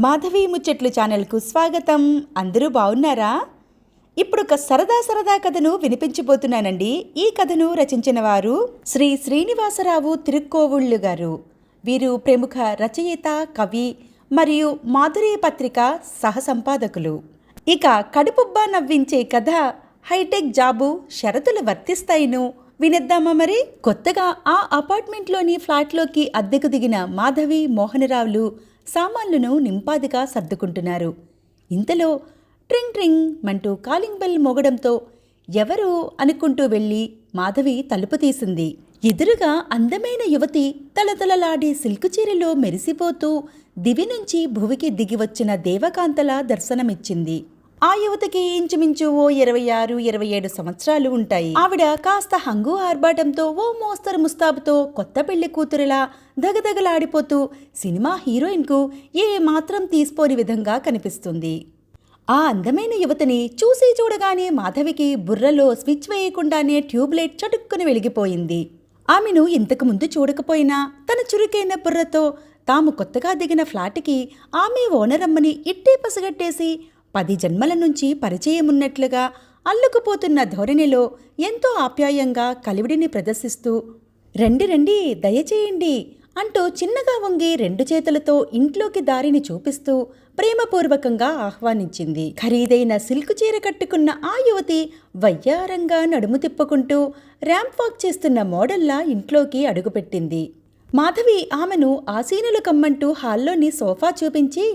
మాధవి ముచ్చట్లు ఛానల్కు స్వాగతం. అందరూ బాగున్నారా? ఇప్పుడు ఒక సరదా కథను వినిపించబోతున్నానండి. ఈ కథను రచించిన వారు శ్రీ శ్రీనివాసరావు తిరుక్కోవుళ్ళు గారు. వీరు ప్రముఖ రచయిత, కవి మరియు మాధురి పత్రిక సహసంపాదకులు. ఇక కడుపుబ్బా నవ్వించే కథ హైటెక్ జాబు షరతులు వర్తిస్తాయిను వినేద్దామా మరి? కొత్తగా ఆ అపార్ట్మెంట్లోని ఫ్లాట్లోకి అద్దెకు దిగిన మాధవి, మోహనరావులు సామాన్లను నింపాదిగా సర్దుకుంటున్నారు. ఇంతలో ట్రింగ్ ట్రింగ్ మంటూ కాలింగ్ బెల్ మోగడంతో ఎవరు అనుకుంటూ వెళ్ళి మాధవి తలుపు తీసింది. ఎదురుగా అందమైన యువతి తలతలలాడే సిల్కు చీరలో మెరిసిపోతూ దివి నుంచి భువికి దిగివచ్చిన దేవకాంతలా దర్శనమిచ్చింది. ఆ యువతికి ఇంచుమించు ఓ 26-27 సంవత్సరాలు ఉంటాయి. ఆవిడ కాస్త హంగు ఆర్భాటంతో ఓ మోస్తరు ముస్తాబుతో కొత్త పెళ్లి కూతురులా దగదగలాడిపోతూ సినిమా హీరోయిన్కు ఏ మాత్రం తీసిపోని విధంగా కనిపిస్తుంది. ఆ అందమైన యువతిని చూసి చూడగానే మాధవికి బుర్రలో స్విచ్ వేయకుండానే ట్యూబ్లైట్ చటుక్కుని వెలిగిపోయింది. ఆమెను ఇంతకుముందు చూడకపోయినా తన చురుకైన బుర్రతో తాము కొత్తగా దిగిన ఫ్లాట్కి ఆమె ఓనరమ్మని ఇట్టే పసగట్టేసి 10 జన్మల నుంచి పరిచయమున్నట్లుగా అల్లుకుపోతున్న ధోరణిలో ఎంతో ఆప్యాయంగా కలివిడిని ప్రదర్శిస్తూ రండి రండి దయచేయండి అంటూ చిన్నగా వంగి 2 చేతులతో ఇంట్లోకి దారిని చూపిస్తూ ప్రేమపూర్వకంగా ఆహ్వానించింది. ఖరీదైన సిల్క్ చీర కట్టుకున్న ఆ యువతి వయ్యారంగా నడుము తిప్పుకుంటూ ర్యాంప్ వాక్ చేస్తున్న మోడల్లా ఇంట్లోకి అడుగుపెట్టింది. మాధవి ఆమెను ఆసీనులు కమ్మంటూ హాల్లోని సోఫా చూపించి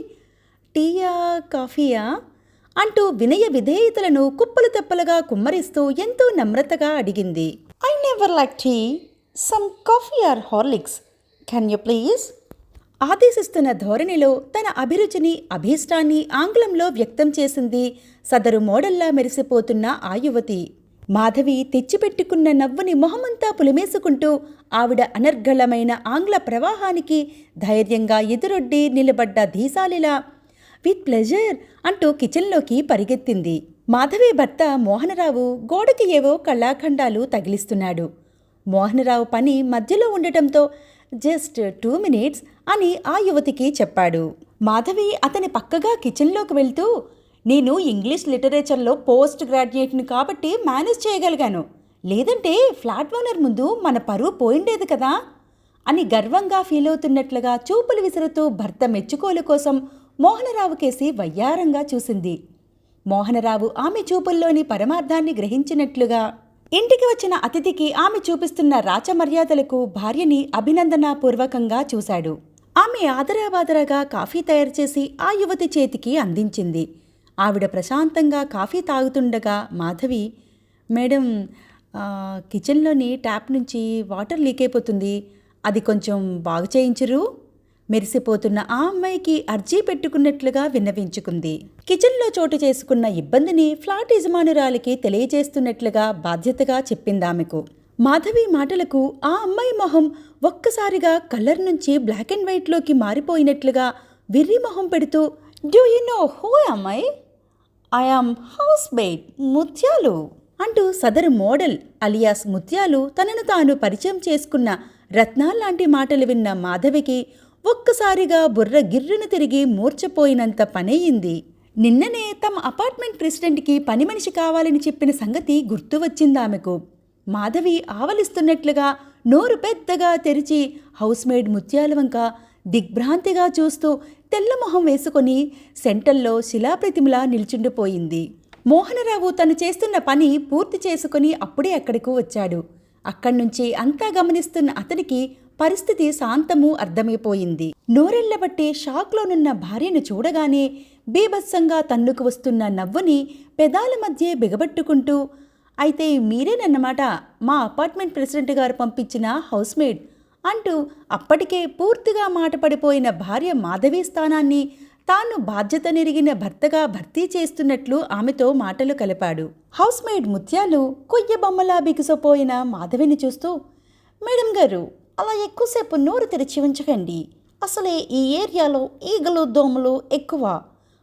టీయా, కాఫీయా అంటూ వినయ విధేయతలను కుప్పలు తెప్పలుగా కుమ్మరిస్తూ ఎంతో నమ్రతగా అడిగింది. I never like tea, some coffee or Horlicks, can you please? ఆదేశిస్తున్న ధోరణిలో తన అభిరుచిని, అభీష్టాన్ని ఆంగ్లంలో వ్యక్తం చేసింది సదరు మోడల్లా మెరిసిపోతున్న ఆ యువతి. మాధవి తెచ్చిపెట్టుకున్న నవ్వుని మొహమంతా పులిమేసుకుంటూ ఆవిడ అనర్గళమైన ఆంగ్ల ప్రవాహానికి ధైర్యంగా ఎదురొడ్డి నిలబడ్డ ధీశాలిలా విత్ ప్లెజర్ అంటూ కిచెన్లోకి పరిగెత్తింది. మాధవి భర్త మోహనరావు గోడకి ఏవో కళాఖండాలు తగిలిస్తున్నాడు. మోహనరావు పని మధ్యలో ఉండటంతో జస్ట్ 2 minutes అని ఆ యువతికి చెప్పాడు. మాధవి అతని పక్కగా కిచెన్లోకి వెళ్తూ నేను ఇంగ్లీష్ లిటరేచర్లో పోస్ట్ గ్రాడ్యుయేట్ని కాబట్టి మేనేజ్ చేయగలిగాను, లేదంటే ఫ్లాట్ ఓనర్ ముందు మన పరువు పోయిండేది కదా అని గర్వంగా ఫీల్ అవుతున్నట్లుగా చూపులు విసురుతూ భర్త మెచ్చుకోలు కోసం మోహనరావు కేసి వయ్యారంగా చూసింది. మోహనరావు ఆమె చూపుల్లోని పరమార్థాన్ని గ్రహించినట్లుగా ఇంటికి వచ్చిన అతిథికి ఆమె చూపిస్తున్న రాచమర్యాదలకు భార్యని అభినందనాపూర్వకంగా చూశాడు. ఆమె ఆదరాబాదరాగా కాఫీ తయారు చేసి ఆ యువతి చేతికి అందించింది. ఆవిడ ప్రశాంతంగా కాఫీ తాగుతుండగా మాధవి, మేడం, కిచెన్లోని ట్యాప్ నుంచి వాటర్ లీక్ అయిపోతుంది, అది కొంచెం బాగు చేయించరు? మెరిసిపోతున్న ఆ అమ్మాయికి అర్జీ పెట్టుకున్నట్లుగా విన్నవించుకుంది. కిచెన్లో చోటు చేసుకున్న ఇబ్బందిని ఫ్లాట్ యజమానురాలికి తెలియజేస్తున్నట్లుగా బాధ్యతగా చెప్పిందామెకు. మాధవి మాటలకు ఆ అమ్మాయి మొహం ఒక్కసారిగా కలర్ నుంచి బ్లాక్ అండ్ వైట్లోకి మారిపోయినట్లుగా విర్రి మొహం పెడుతూ డూ యు నో హూ అమ్మాయి? ఐ యామ్ హౌస్ మేడ్ ముత్యాలు అంటూ సదరు మోడల్ అలియాస్ ముత్యాలు తనను తాను పరిచయం చేసుకున్న రత్నాల్లాంటి మాటలు విన్న మాధవికి ఒక్కసారిగా బుర్ర గిర్రును తిరిగి మూర్చపోయినంత పనయింది. నిన్ననే తమ అపార్ట్మెంట్ ప్రెసిడెంట్కి పని మనిషి కావాలని చెప్పిన సంగతి గుర్తు వచ్చిందామెకు. మాధవి ఆవలిస్తున్నట్లుగా నోరు పెద్దగా తెరిచి హౌస్ మేడ్ ముత్యాల వంక దిగ్భ్రాంతిగా చూస్తూ తెల్లమొహం వేసుకొని సెంటర్లో శిలాప్రతిమలా నిల్చుండిపోయింది. మోహనరావు తను చేస్తున్న పని పూర్తి చేసుకుని అప్పుడే అక్కడికి వచ్చాడు. అక్కడ్నుంచి అంతా గమనిస్తున్న అతనికి పరిస్థితి శాంతము అర్థమైపోయింది. నోరెళ్లబట్టే షాక్లోనున్న భార్యను చూడగానే బీభత్సంగా తన్నుకు వస్తున్న నవ్వుని పెదాల మధ్య బిగబట్టుకుంటూ అయితే మీరేనన్నమాట మా అపార్ట్మెంట్ ప్రెసిడెంట్ గారు పంపించిన హౌస్మేడ్ అంటూ అప్పటికే పూర్తిగా మాట పడిపోయిన భార్య మాధవి స్థానాన్ని తాను బాధ్యత నెరిగిన భర్తగా భర్తీ చేస్తున్నట్లు ఆమెతో మాటలు కలిపాడు. హౌస్మేడ్ ముత్యాలు కొయ్య బొమ్మలా బిగుసపోయిన మాధవిని చూస్తూ మేడం గారు, అలా ఎక్కువసేపు నోరు తెరిచి ఉంచకండి, అసలే ఈ ఏరియాలో ఈగలు దోమలు ఎక్కువ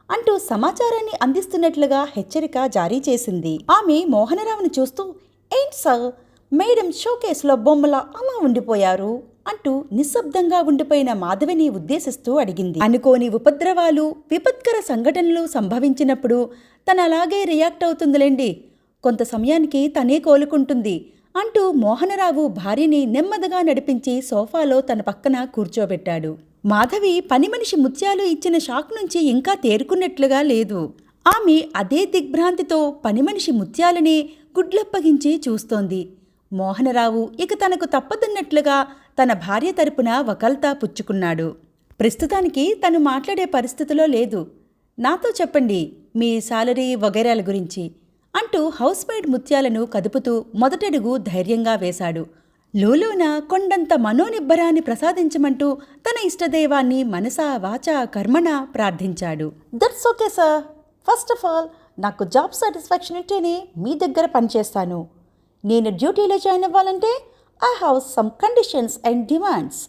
అంటూ సమాచారాన్ని అందిస్తున్నట్లుగా హెచ్చరిక జారీ చేసింది. ఆమె మోహనరావుని చూస్తూ ఏంటి సార్, మేడం షోకేస్లో బొమ్మలా అలా ఉండిపోయారు అంటూ నిశ్శబ్దంగా ఉండిపోయిన మాధవిని ఉద్దేశిస్తూ అడిగింది. అనుకోని ఉపద్రవాలు, విపత్కర సంఘటనలు సంభవించినప్పుడు తనలాగే రియాక్ట్ అవుతుందిలేండి, కొంత సమయానికి తనే కోలుకుంటుంది అంటూ మోహనరావు భార్యని నెమ్మదిగా నడిపించి సోఫాలో తన పక్కన కూర్చోబెట్టాడు. మాధవి పని మనిషి ముత్యాలు ఇచ్చిన షాక్ నుంచి ఇంకా తేరుకున్నట్లుగా లేదు. ఆమె అదే దిగ్భ్రాంతితో పని మనిషి ముత్యాలని గుడ్లప్పగించి చూస్తోంది. మోహనరావు ఇక తనకు తప్పదన్నట్లుగా తన భార్య తరపున వకల్తా పుచ్చుకున్నాడు. ప్రస్తుతానికి తను మాట్లాడే పరిస్థితిలో లేదు, నాతో చెప్పండి మీ సాలరీ వగైరాల గురించి అంటూ హౌస్ మేడ్ ముత్యాలను కదుపుతూ మొదటడుగు ధైర్యంగా వేశాడు. లోలోన కొండంత మనోనిబ్బరాన్ని ప్రసాదించమంటూ తన ఇష్టదైవాన్ని మనసా వాచా కర్మణ ప్రార్థించాడు. That's okay sir, first of all నాకు జాబ్ సాటిస్ఫాక్షన్ ఉంటేనే మీ దగ్గర పనిచేస్తాను. నేను డ్యూటీలో జాయిన్ అవ్వాలంటే I have some conditions and demands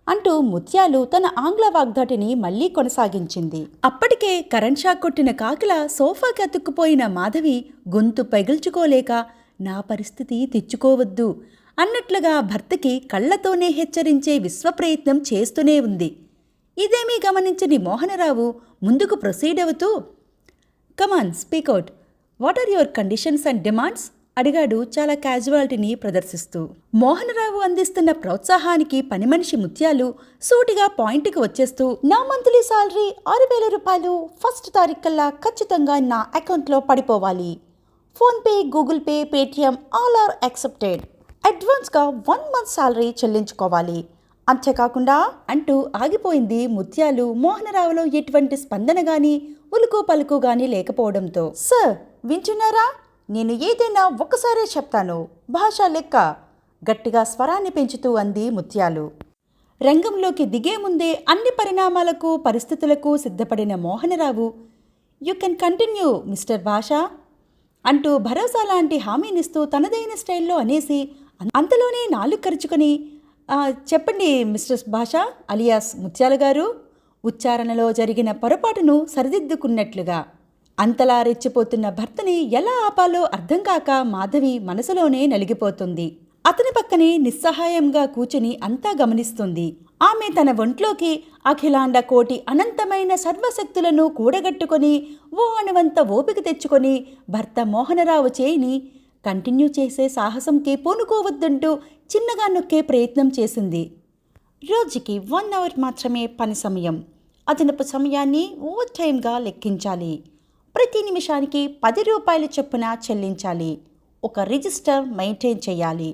అంటూ ముత్యాలు తన ఆంగ్ల వాగ్దాటిని మళ్లీ కొనసాగించింది. అప్పటికే కరెంట్ షాక్ కొట్టిన కాకిలా సోఫాకి అతుక్కుపోయిన మాధవి గొంతు పగిల్చుకోలేక నా పరిస్థితి తెచ్చుకోవద్దు అన్నట్లుగా భర్తకి కళ్లతోనే హెచ్చరించే విశ్వప్రయత్నం చేస్తూనే ఉంది. ఇదేమీ గమనించని మోహనరావు ముందుకు ప్రొసీడ్ అవుతూ, come on speak out, what are your conditions and demands అడిగాడు చాలా క్యాజువాలిటీని ప్రదర్శిస్తూ. మోహనరావు అందిస్తున్న ప్రోత్సాహానికి పని మనిషి ముత్యాలు సూటిగా పాయింట్కి వచ్చేస్తూ, నా మంత్లీ సాలరీ 6,000 రూపాయలు ఫస్ట్ తారీఖు కల్లా ఖచ్చితంగా నా అకౌంట్లో పడిపోవాలి. PhonePe, Google Pay, Paytm all are accepted. అడ్వాన్స్గా 1 మంత్ సాలరీ చెల్లించుకోవాలి. అంతేకాకుండా అంటూ ఆగిపోయింది ముత్యాలు. మోహనరావులో ఎటువంటి స్పందన గాని ఉలుకు పలుకు గాని లేకపోవడంతో. సార్ వింటున్నారా, నేను ఏదైనా ఒక్కసారే చెప్తాను, భాషా లెక్క గట్టిగా స్వరాన్ని పెంచుతూ అంది ముత్యాలు. రంగంలోకి దిగే ముందే అన్ని పరిణామాలకు పరిస్థితులకు సిద్ధపడిన Mohanarao, you can continue mister Basha అంటూ భరోసా లాంటి హామీనిస్తూ తనదైన స్టైల్లో అనేసి అంతలోనే నాలుగు ఖర్చుకొని, చెప్పండి మిస్టర్ భాషా అలియాస్ ముత్యాల గారు ఉచ్చారణలో జరిగిన పొరపాటును సరిదిద్దుకున్నట్లుగా. అంతలా రెచ్చిపోతున్న భర్తని ఎలా ఆపాలో అర్థం కాక మాధవి మనసులోనే నలిగిపోతుంది. అతని పక్కనే నిస్సహాయంగా కూచుని అంతా గమనిస్తుంది. ఆమె తన ఒంట్లోకి అఖిలాండ కోటి అనంతమైన సర్వశక్తులను కూడగట్టుకొని ఓ అణువంత ఓపిక తెచ్చుకొని భర్త మోహనరావు చేయిని కంటిన్యూ చేసే సాహసంకి పూనుకోవద్దంటూ చిన్నగా నొక్కే ప్రయత్నం చేసింది. రోజుకి 1 అవర్ మాత్రమే పని సమయం. అదనపు సమయాన్ని ఓవర్ టైమ్గా లెక్కించాలి. ప్రతి నిమిషానికి 10 రూపాయల చొప్పున చెల్లించాలి. ఒక రిజిస్టర్ మెయింటైన్ చేయాలి.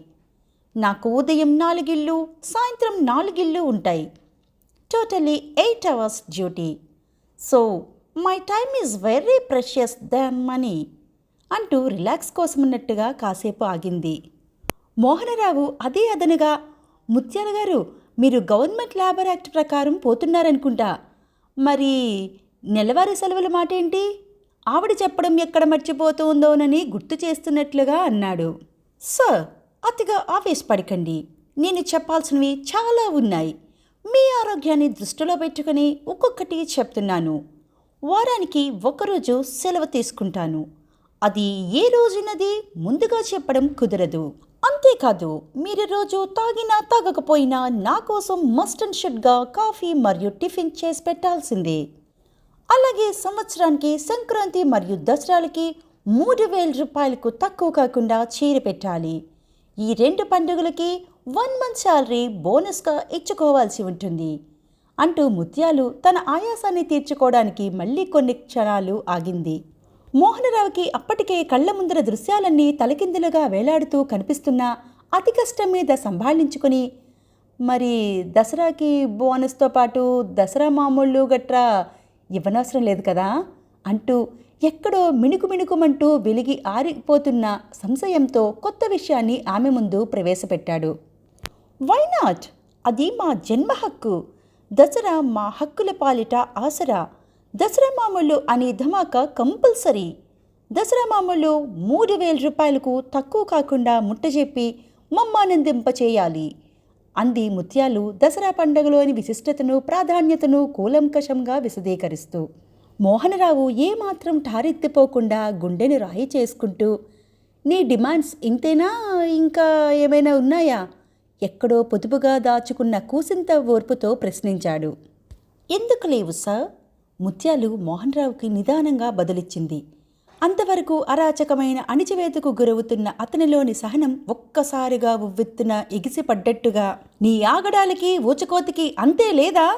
నాకు ఉదయం 4 ఇళ్ళు, సాయంత్రం 4 ఇళ్ళు ఉంటాయి. Totally 8 hours duty. So my time is very precious than money అంటూ రిలాక్స్ కోసమన్నట్టుగా కాసేపు ఆగింది. మోహనరావు అదే అదనుగా, ముత్యాల గారు మీరు గవర్నమెంట్ లేబర్ యాక్ట్ ప్రకారం పోతున్నారనుకుంటా, మరి నెలవారీ సెలవుల మాటేంటి ఆవిడ చెప్పడం ఎక్కడ మర్చిపోతుందోనని గుర్తు చేస్తున్నట్లుగా అన్నాడు. సార్ అతిగా ఆవేశపడకండి, నేను చెప్పాల్సినవి చాలా ఉన్నాయి. మీ ఆరోగ్యాన్ని దృష్టిలో పెట్టుకుని ఒక్కొక్కటి చెప్తున్నాను. వారానికి 1 రోజు సెలవు తీసుకుంటాను. అది ఏ రోజునది ముందుగా చెప్పడం కుదరదు. అంతేకాదు మీరు రోజు తాగినా తాగకపోయినా నా కోసం మస్ట్ అండ్ షుడ్గా కాఫీ మరియు టిఫిన్ చేసి పెట్టాల్సిందే. అలాగే సంవత్సరానికి సంక్రాంతి మరియు దసరాలకి 3,000 రూపాయలకు తక్కువ కాకుండా చీర పెట్టాలి. ఈ 2 పండుగలకి 1 మంత్ శాలరీ బోనస్గా ఇచ్చుకోవాల్సి ఉంటుంది అంటూ ముత్యాలు తన ఆయాసాన్ని తీర్చుకోవడానికి మళ్ళీ కొన్ని క్షణాలు ఆగింది. మోహనరావుకి అప్పటికే కళ్ల ముందర దృశ్యాలన్నీ తలకిందులుగా వేలాడుతూ కనిపిస్తున్నా అతి కష్టం మీద సంభాళించుకొని, మరి దసరాకి బోనస్తో పాటు దసరా మామూళ్ళు గట్రా ఇవ్వనవసరం లేదు కదా అంటూ ఎక్కడో మిణుకుమిణుకుమంటూ వెలిగి ఆరిపోతున్న సంశయంతో కొత్త విషయాన్ని ఆమె ముందు ప్రవేశపెట్టాడు. వై నాట్, అది మా జన్మ హక్కు. దసరా మా హక్కుల పాలిట ఆసరా. దసరా మామూళ్ళు అనే ధమాకా కంపల్సరీ. దసరా మామూళ్ళు 3,000 రూపాయలకు తక్కువ కాకుండా ముట్టజెప్పి మమ్మానందింపచేయాలి అంది ముత్యాలు దసరా పండుగలోని విశిష్టతను ప్రాధాన్యతను కూలంకషంగా విశదీకరిస్తూ. మోహనరావు ఏమాత్రం ఠారెత్తిపోకుండా గుండెను రాయి చేసుకుంటూ, నీ డిమాండ్స్ ఇంతేనా, ఇంకా ఏమైనా ఉన్నాయా? ఎక్కడో పొదుపుగా దాచుకున్న కూసింత ఓర్పుతో ప్రశ్నించాడు. ఎందుకు లేవు సార్? ముత్యాలు మోహన్ రావుకి నిదానంగా బదులిచ్చింది. అంతవరకు అరాచకమైన అణిచివేతకు గురవుతున్న అతనిలోని సహనం ఒక్కసారిగా ఉవ్వెత్తున ఎగిసిపడ్డట్టుగా, నీ ఆగడాలకి ఊచకోతికి అంతే లేదా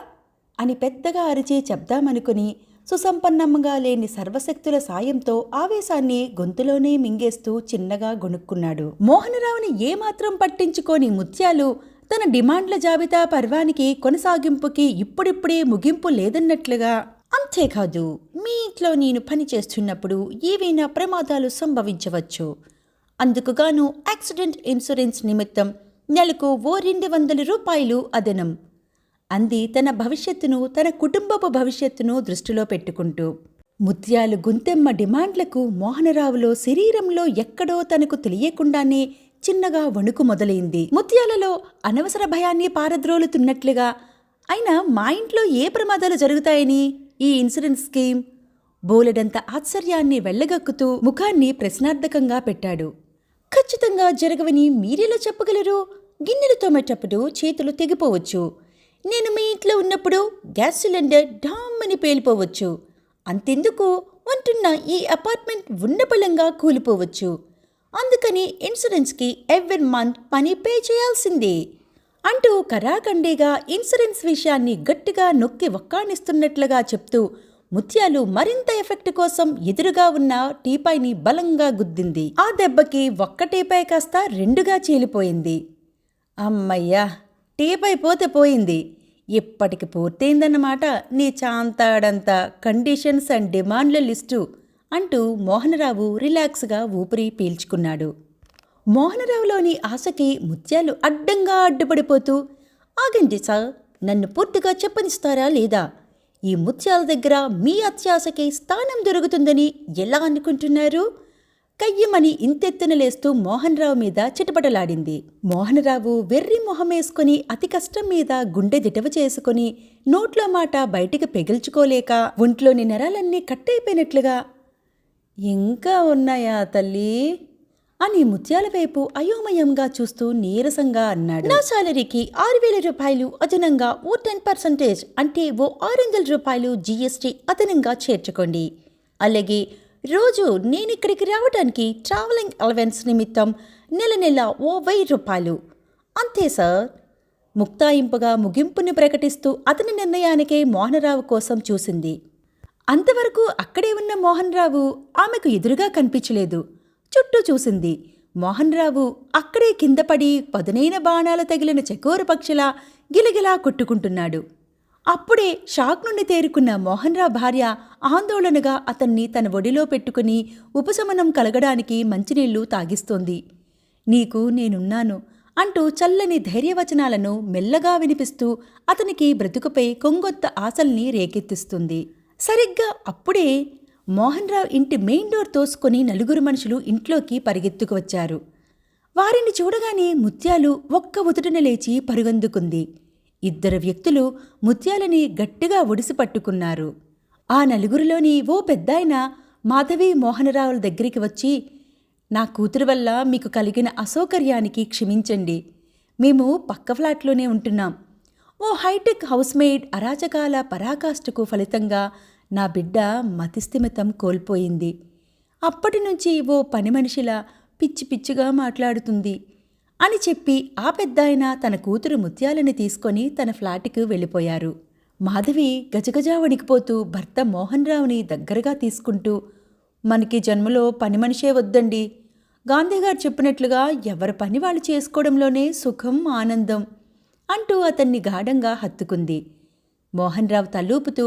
అని పెద్దగా అరిచి చెప్దామనుకుని సుసంపన్నంగా లేని సర్వశక్తుల సాయంతో ఆవేశాన్ని గొంతులోనే మింగేస్తూ చిన్నగా గొణుక్కున్నాడు. మోహనరావుని ఏమాత్రం పట్టించుకోని ముత్యాలు తన డిమాండ్ల జాబితా పర్వానికి కొనసాగింపుకి ఇప్పుడిప్పుడే ముగింపు లేదన్నట్లుగా, అంతేకాదు మీ ఇంట్లో నేను పని చేస్తున్నప్పుడు ఏవైనా ప్రమాదాలు సంభవించవచ్చు, అందుకుగాను యాక్సిడెంట్ ఇన్సూరెన్స్ నిమిత్తం నెలకు ఓ 200 రూపాయలు అదనం అంది, తన భవిష్యత్తును, తన కుటుంబపు భవిష్యత్తును దృష్టిలో పెట్టుకుంటూ. ముత్యాలు గుంతెమ్మ డిమాండ్లకు మోహనరావులో శరీరంలో ఎక్కడో తనకు తెలియకుండానే చిన్నగా వణుకు మొదలైంది. ముత్యాలలో అనవసర భయాన్ని పారద్రోలుతున్నట్లుగా, అయినా మా ఇంట్లో ఏ ప్రమాదాలు జరుగుతాయని ఈ ఇన్సూరెన్స్ స్కీమ్? బోలెడంత ఆశ్చర్యాన్ని వెళ్ళగక్కుతూ ముఖాన్ని ప్రశ్నార్థకంగా పెట్టాడు. ఖచ్చితంగా జరగవని మీరెలా చెప్పగలరు? గిన్నెలు తోమేటప్పుడు చేతులు తెగిపోవచ్చు. నేను మీ ఇంట్లో ఉన్నప్పుడు గ్యాస్ సిలిండర్ డామ్మని పేలిపోవచ్చు. అంతెందుకు, ఉంటున్న ఈ అపార్ట్మెంట్ ఉన్నపళంగా కూలిపోవచ్చు. అందుకని ఇన్సూరెన్స్కి ఎవ్రీ మంత్ మనీ పే చేయాల్సిందే అంటూ కరాఖండిగా ఇన్సూరెన్స్ విషయాన్ని గట్టిగా నొక్కి వక్కాణిస్తున్నట్లుగా చెప్తూ ముత్యాలు మరింత ఎఫెక్ట్ కోసం ఎదురుగా ఉన్న టీపాయ్ని బలంగా గుద్దింది. ఆ దెబ్బకి ఒక్క టీపాయ్ కాస్త 2గా చీలిపోయింది. అమ్మయ్యా, టీపాయ్ పోతే పోయింది, ఇప్పటికి పూర్తయిందన్నమాట నీ చాంతాడంత కండిషన్స్ అండ్ డిమాండ్ల లిస్టు అంటూ మోహనరావు రిలాక్స్గా ఊపిరి పీల్చుకున్నాడు. మోహనరావులోని ఆశకి ముత్యాలు అడ్డంగా అడ్డుపడిపోతూ, ఆగండి సార్, నన్ను పూర్తిగా చెప్పనిస్తారా లేదా? ఈ ముత్యాల దగ్గర మీ అత్యాశకి స్థానం దొరుకుతుందని ఎలా అనుకుంటున్నారు? కయ్యమని ఇంతెత్తున లేస్తూ మోహనరావు మీద చిటపటలాడింది. మోహనరావు వెర్రి మొహమేసుకుని అతి కష్టం మీద గుండె దిటవ చేసుకుని నోట్లో మాట బయటికి పెగిల్చుకోలేక ఒంట్లోని నరాలన్నీ కట్టయిపోయినట్లుగా, ఇంకా ఉన్నాయా తల్లి అని ముత్యాల వైపు అయోమయంగా చూస్తూ నీరసంగా అన్నాడు. నా సాలరీకి 6,000 రూపాయలు అదనంగా ఓ 10% అంటే ఓ 600 రూపాయలు జీఎస్టీ అదనంగా చేర్చుకోండి. అలాగే రోజు నేనిక్కడికి రావడానికి ట్రావెలింగ్ అలవెన్స్ నిమిత్తం నెల నెల ఓ 1000 రూపాయలు అంతే సార్. ముక్తాయింపుగా ముగింపుని ప్రకటిస్తూ అతని నిర్ణయానికే మోహనరావు కోసం చూసింది. అంతవరకు అక్కడే ఉన్న మోహనరావు ఆమెకు ఎదురుగా కనిపించలేదు. చుట్టూ చూసింది. మోహనరావు అక్కడే కిందపడి పదునైన బాణాలు తగిలిన చకోర పక్షిలా గిలగిలా కొట్టుకుంటున్నాడు. అప్పుడే షాక్ నుండి తేరుకున్న మోహనరావు భార్య ఆందోళనగా అతన్ని తన ఒడిలో పెట్టుకుని ఉపశమనం కలగడానికి మంచినీళ్లు తాగిస్తోంది. నీకు నేనున్నాను అంటూ చల్లని ధైర్యవచనాలను మెల్లగా వినిపిస్తూ అతనికి బ్రతుకుపై కొంగొత్త ఆశల్ని రేకెత్తిస్తుంది. సరిగ్గా అప్పుడే మోహనరావు ఇంటి మెయిన్ డోర్ తోసుకొని 4 మనుషులు ఇంట్లోకి పరిగెత్తుకు వచ్చారు. వారిని చూడగానే ముత్యాలు ఒక్క ఉదుటన లేచి పరుగందుకుంది. 2 వ్యక్తులు ముత్యాలని గట్టిగా ఒడిసి పట్టుకున్నారు. ఆ 4లోని ఓ పెద్దాయన మాధవి మోహనరావుల దగ్గరికి వచ్చి, నా కూతురు వల్ల మీకు కలిగిన అసౌకర్యానికి క్షమించండి. మేము పక్క ఫ్లాట్లోనే ఉంటున్నాం. ఓ హైటెక్ హౌస్మేడ్ అరాచకాల పరాకాష్ఠకు ఫలితంగా నా బిడ్డ మతిస్థిమితం కోల్పోయింది. అప్పటినుంచి ఓ పని మనిషిలా పిచ్చి పిచ్చిగా మాట్లాడుతుంది అని చెప్పి ఆ పెద్దాయన తన కూతురు ముత్యాలని తీసుకొని తన ఫ్లాట్కి వెళ్ళిపోయారు. మాధవి గజగజా వణికిపోతూ భర్త మోహనరావుని దగ్గరగా తీసుకుంటూ, మనకి జన్మలో పని మనిషే వద్దండి. గాంధీగారు చెప్పినట్లుగా ఎవరి పని వాళ్ళు చేసుకోవడంలోనే సుఖం, ఆనందం అంటూ అతన్ని గాఢంగా హత్తుకుంది. మోహనరావు తలూపుతూ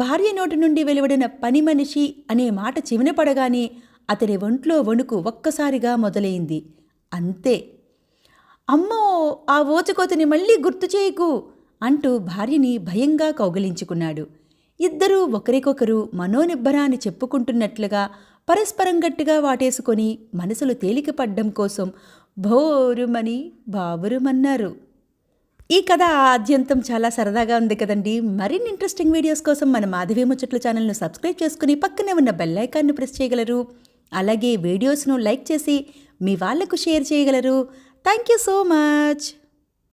భార్య నోటి నుండి వెలువడిన పని మనిషి అనే మాట చెవిన పడగానే అతని ఒంట్లో వణుకు ఒక్కసారిగా మొదలైంది. అంతే. అమ్మో, ఆ ఓచుకోతని మళ్ళీ గుర్తు చేయకు అంటూ భార్యని భయంగా కౌగిలించుకున్నాడు. ఇద్దరూ ఒకరికొకరు మనోనిబ్బరాన్ని చెప్పుకుంటున్నట్లుగా పరస్పరం గట్టిగా వాటేసుకొని మనసులు తేలికపడ్డం కోసం భోరుమని బాబురుమన్నారు. ఈ కథ ఆద్యంతం చాలా సరదాగా ఉంది కదండి. మరిన్ని ఇంట్రెస్టింగ్ వీడియోస్ కోసం మన మాధవి ముచ్చట్ల ఛానల్ను సబ్స్క్రైబ్ చేసుకుని పక్కనే ఉన్న బెల్ ఐకాన్ను ప్రెస్ చేయగలరు. అలాగే వీడియోస్ను లైక్ చేసి మీ వాళ్లకు షేర్ చేయగలరు. Thank you so much.